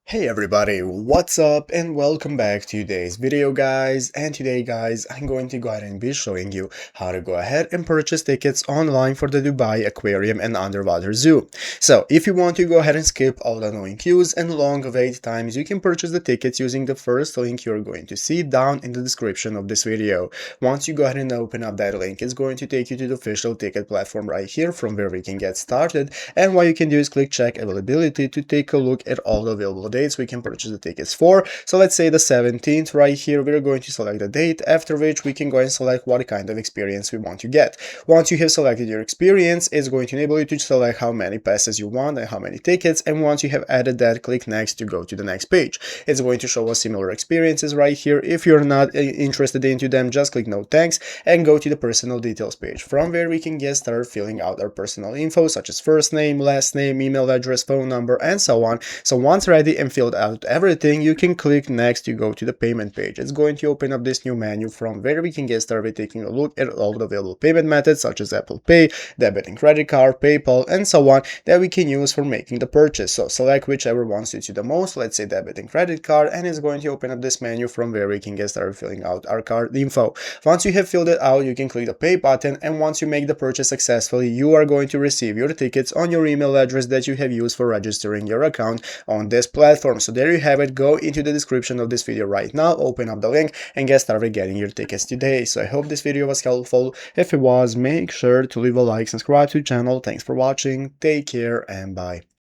Hey everybody, what's up and welcome back to today's video guys. And today guys, I'm going to go ahead and be showing you how to go ahead and purchase tickets online for the Dubai Aquarium and Underwater Zoo. So if you want to go ahead and skip all the annoying queues and long wait times, you can purchase the tickets using the first link you're going to see down in the description of this video. Once you go ahead and open up that link, it's going to take you to the official ticket platform right here from where we can get started. And what you can do is click check availability to take a look at all the available dates we can purchase the tickets for. So let's say the 17th right here, we're going to select the date, after which we can go and select what kind of experience we want to get. Once you have selected your experience, it's going to enable you to select how many passes you want and how many tickets, and once you have added that, click next to go to the next page. It's going to show us similar experiences right here. If you're not interested into them, just click no thanks and go to the personal details page, from where we can get started filling out our personal info such as first name, last name, email address, phone number, and so on. So once ready and filled out everything, you can click next to go to the payment page. It's going to open up this new menu from where we can get started taking a look at all the available payment methods such as Apple Pay, debit and credit card, PayPal, and so on that we can use for making the purchase. So select whichever one suits you the most, let's say debit and credit card, and it's going to open up this menu from where we can get started filling out our card info. Once you have filled it out, you can click the pay button, and once you make the purchase successfully, you are going to receive your tickets on your email address that you have used for registering your account on this platform. So there you have it. Go into the description of this video right now, open up the link, and get started getting your tickets today. So I hope this video was helpful. If it was, make sure to leave a like, subscribe to the channel. Thanks for watching, take care, and bye.